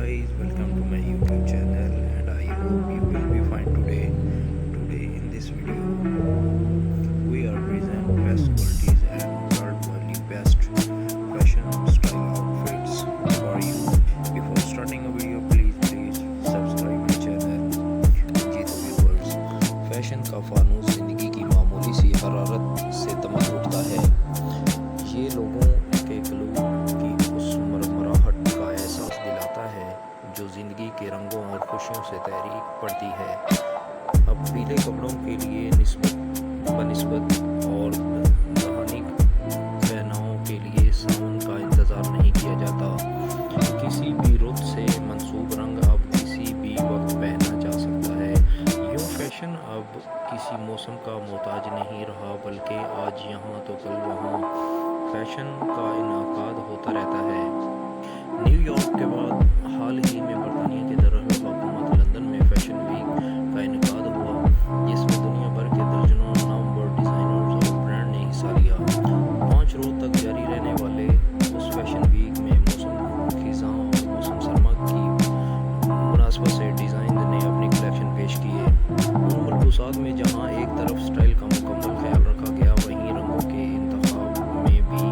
guys, welcome to my YouTube channel and I hope you will be fine today. Today in this video, we are present best qualities and worldwide best fashion style outfits for you. Before starting a video, please subscribe my channel. जी तो viewers, fashion का फानूस जिंदगी की मामूली सी हरारत से दमक उठता है। ये लोगों के कलू की उस मरमराहट का एहसास दिलाता है जो ज़िंदगी के रंगों और खुशियों से तहरीक पड़ती है। अब पीले कपड़ों के लिए बनिस्बत और दहानिक पहनावों के लिए सावन का इंतज़ार नहीं किया जाता। किसी भी रुत से मंसूब रंग अब किसी भी वक्त पहना जा सकता है। यूँ फैशन अब किसी मौसम का मोहताज नहीं रहा, बल्कि आज यहाँ तो कल वहाँ फैशन का इनकाद होता रहता है। न्यूयॉर्क के बाद हाल ही में बरतानिया की दारुल-ए-हुकूमत लंदन में फैशन वीक का इनकाद हुआ, जिसमें दुनिया भर के दर्जनों नामवर डिज़ाइनर्स और ब्रांड ने हिस्सा लिया। 5 रोज़ तक जारी रहने वाले उस फैशन वीक में मौसम खिज़ां और मौसम सरमा की मुनासबत से डिज़ाइन ने अपनी कलेक्शन पेश किए। उन मलबूसात में जहाँ एक तरफ स्टाइल का मुकम्मल ख्याल रखा गया, वहीं रंगों के इंतखाब में भी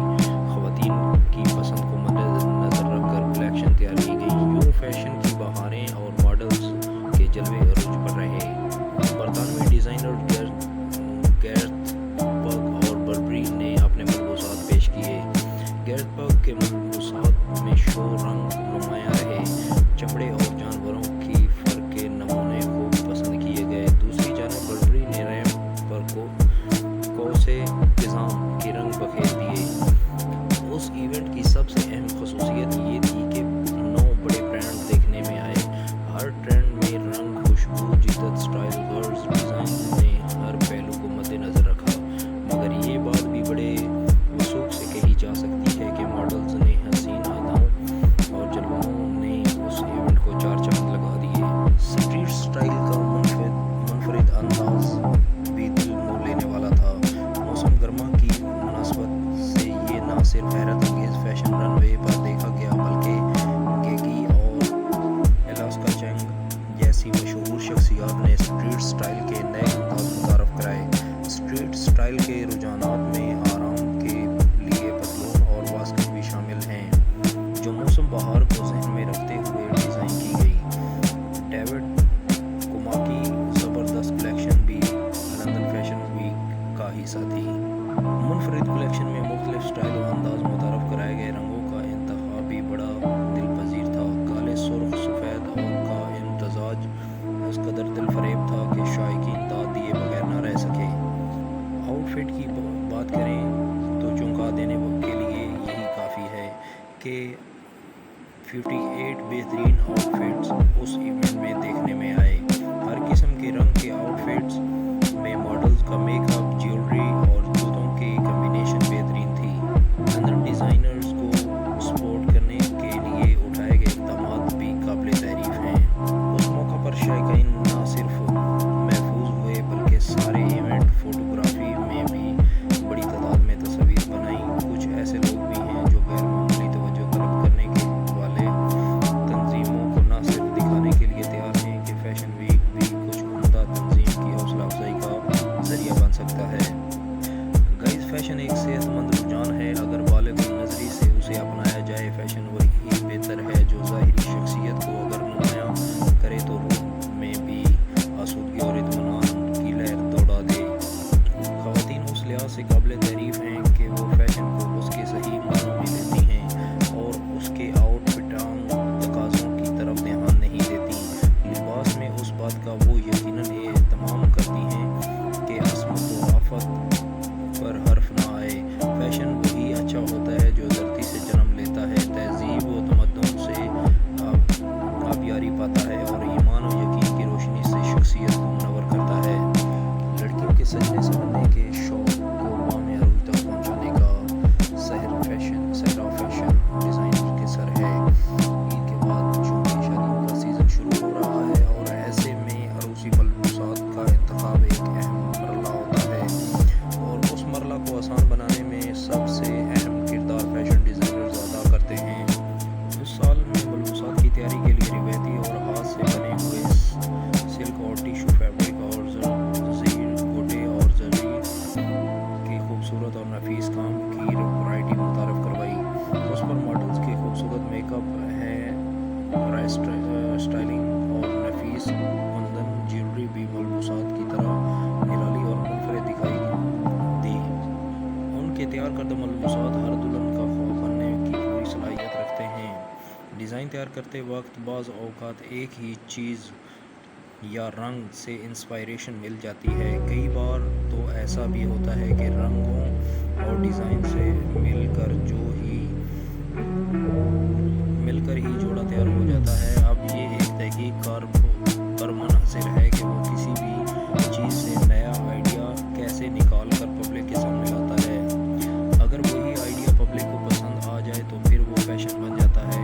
ख़वातीन की पसंद को मद्देनज़र रखकर कलेक्शन तैयार की गई। यूँ फैशन की बहारें और मॉडल्स के जलवे अरूज पर रहे। बरतानवी डिज़ाइनर गैरेथ पग और बर्बरी ने अपने मलबूसात पेश किए। गैरेथ पग के मलबूसात में शो रंग नुमायाँ रहे। चमड़े और जानवरों की फर के नमूने खूब पसंद किए गए। दूसरी जानब बर्बरी ने रैम पर कोसे निज़ाम के रंग बखेर दिए। उस इवेंट की सबसे अहम खसूसियत ये थी कि 9 बड़े ब्रांड देखने में आए। हर ट्रेंड में रंग, खुशबू, जिद्दत, स्टाइल, गर्ल्स डिज़ाइन ने हर पहलू को मद्देनज़र रखा। मगर ये बात भी बड़े वसूख से कही जा सकती है कि मॉडल्स ने, हसीन अदाओं और जलवाओं ने उस इवेंट को 4 चांद लगा दिए। स्ट्रीट स्टाइल का मुनफरिद अंदाज भी दिल मोह लेने वाला था। मौसम गर्मा की मुनासबत से ये ना सिर्फ हैरत अंगेज फैशन रनवे पर देखा गया, बल्कि गेगी और एलास्का चैंग जैसी मशहूर शख्सियात ने स्ट्रीट स्टाइल के नए अंदाज मुतारफ़ कराए। स्ट्रीट स्टाइल के रुझानात में आराम के लिए पतलून और वास्कट भी शामिल हैं, जो मौसम बहार को ज़हन में रखते हुए डिज़ाइन की गई। डेविड कुमा की ज़बरदस्त कलेक्शन भी लंदन फैशन वीक का हिस्सा थी। मुनफरिद कलेक्शन में मुख्तलिफ स्टाइल और अंदाज मुतारफ़ कराए गए। रंगों का इंतखाब भी बड़ा दिलपजीर था। काले, सुर्ख, सफ़ेद और का इम्तज़ाज इस कदर दिलफरेब था कि शायकीन दाद दिए बगैर न रह सके। आउटफिट की बात करें तो चौंका देने के लिए यही काफ़ी है कि 58 बेहतरीन आउटफिट्स उस इवेंट में देखने में आए। हर किस्म के रंग के आउटफिट्स में मॉडल्स का मेकअप, ज्वेलरी और जूतों की कॉम्बिनेशन बेहतरीन थी। लंदन डिज़ाइनर्स को सपोर्ट करने के लिए उठाए गए इक़दामात भी काबिल तारीफ़ हैं। उस मौका पर शायकीन न सिर्फ महफूज हुए, बल्कि सारे इवेंट फोटोग्राफी में भी बड़ी तादाद में तस्वीर बनाई। कुछ ऐसे लोग भी हैं जो गैर मामूली तवज्जो तलब करने के वाले तंजीमों को न सिर्फ दिखाने के लिए तैयार हैं कि फैशन वीक भी कुछ उम्दा तंजीम की हौसला अफजाई का ज़रिया बन सकता है। मलबूसात की तैयारी के लिए रिवायती और हाथ से बने हुए सिल्क और टिश्यू फैब्रिक और जंजीर गोटे और जरी की खूबसूरत और नफीस काम की वैरायटी मुतारफ़ करवाई। उस पर मॉडल्स के खूबसूरत मेकअप है, स्टाइलिंग और नफीस कुंदन ज्वेलरी भी मलबूसात की तरह निराली और मुनफरद दिखाई दी। उनके तैयार करदा मलबूसात हर दुल्हन का ख्वाब बनने की पूरी सलाहियत रखते हैं। डिज़ाइन तैयार करते वक्त बाज़ औक़ात एक ही चीज़ या रंग से इंस्पायरेशन मिल जाती है। कई बार तो ऐसा भी होता है कि रंगों और डिज़ाइन से मिलकर ही जोड़ा तैयार हो जाता है। अब ये एक तहकीक कार पर मुनहसर है कि वो किसी भी चीज़ से नया आइडिया कैसे निकाल कर पब्लिक के सामने लाता है। अगर वही आइडिया पब्लिक को पसंद आ जाए तो फिर वो फैशन बन जाता है।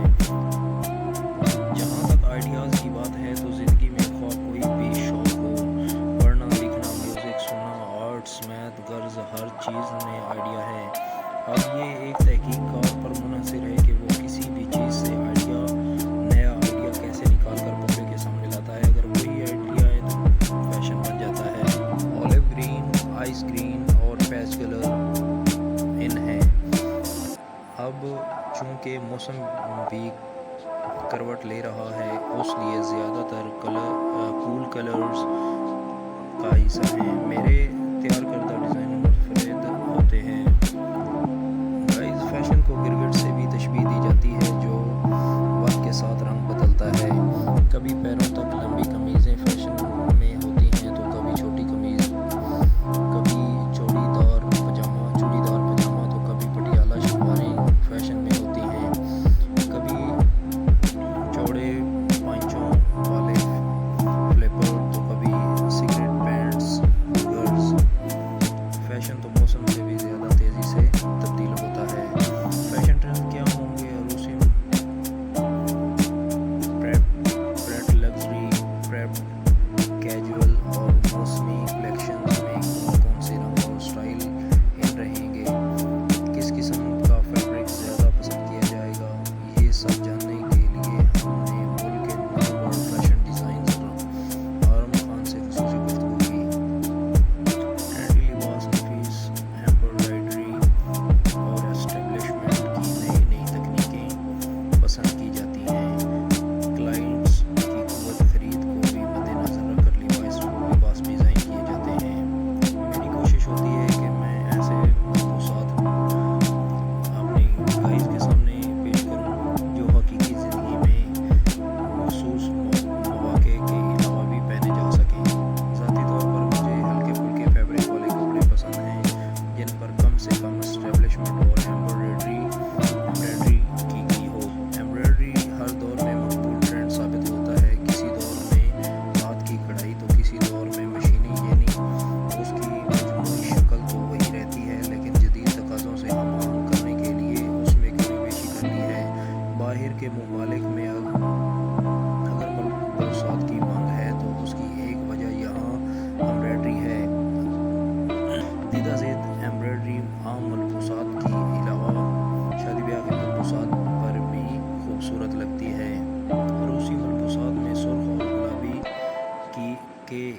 जहाँ तक आइडियाज़ की बात है तो ज़िंदगी में ख्वाह कोई भी शौक़ हो, पढ़ना लिखना, म्यूज़िक सुनना, आर्ट्स, मैथ, गर्ज, हर चीज़ में आइडिया है। अब ये एक तहकीक कार पर मुनहसर है कि वो किसी भी चीज़ से नया आइडिया कैसे निकाल कर पब्लिक के सामने लाता है। अगर वही आइडिया है तो फैशन बन जाता है। ऑलिव ग्रीन, आइस ग्रीन और पेस्ट कलर इन है। अब चूँकि मौसम भी करवट ले रहा है, उसलिए ज़्यादातर कूल कलर्स का हिस्सा है। मेरे तैयार करदा डिज़ाइन मुनफरद होते हैं। गाइस, फैशन को गिरगिट से भी तशबीह दी जाती है जो वक्त के साथ रंग बदलता है। कभी पैरों तक लंबी कमीज़ें फैशन में होती हैं तो कभी छोटी कमीज़, कभी चूड़ीदार पजामा तो कभी पटियाला शलवारें फैशन में होती हैं। कभी चौड़े पांचों वाले फ्लिपर तो कभी सिगरेट पैंट्स, गर्ल्स। फैशन तो मौसम से भी ज़्यादा तेज़ी से तब्दील होता है। फैशन ट्रेंड क्या होंगे? रूसी प्रेप लग्जरी, प्रेप कैजुअल और मौसमी कलेक्शंस में कौन से रंग और स्टाइल इन रहेंगे? किस किस्म का फैब्रिक ज़्यादा पसंद किया जाएगा? ये सब जानने के लिए हमने मुल्क के number one fashion designer Aram Khan से ख़ुसूसी गुफ्तगू की। ट्रेंडी लिबास, नफीस एम्ब्रॉयडरी और एस्टेब्लिशमेंट की नई तकनीकें पसंद की जाती हैं। क्लाइंट्स की क़ुव्वत ख़रीद को भी मद्देनज़र रखकर लिबास डिज़ाइन किए जाते हैं। मेरी कोशिश होती है कि मैं ऐसे मलबूसात अपनी गाइस के सामने पेश करूं जो हकीकी ज़िंदगी में मखसूस मौक़े के अलावा भी पहने जा सकें। ज़ाती तौर पर मुझे हल्के फुल्के फैब्रिक वाले कपड़े पसंद हैं जिन पर कम से कम एस्टेब्लिशमेंट और एम्ब्रॉयडरी की गई हो। एम्ब्रॉयडरी हर दौर में मकबूल ट्रेंड साबित होता है। किसी दौर में हाथ की कढ़ाई तो किसी दौर में मशीनी, यानी उसकी मजमूई शक्ल तो वही रहती है लेकिन जदीद तकाज़ों से हम आहंग करने के लिए उसमें कमी पेशी करनी है। बाहर के ममालिक में अगर मलबूसात की मांग है तो उसकी एक वजह यहाँ एम्ब्रॉयडरी है। दीदा ज़ेद एम्ब्रॉयडरी आम मलबूसात के अलावा शादी ब्याह के मलबूसात पर भी खूबसूरत लगती है। रूसी मलबूसात में सुर्ख और गुलाबी के कई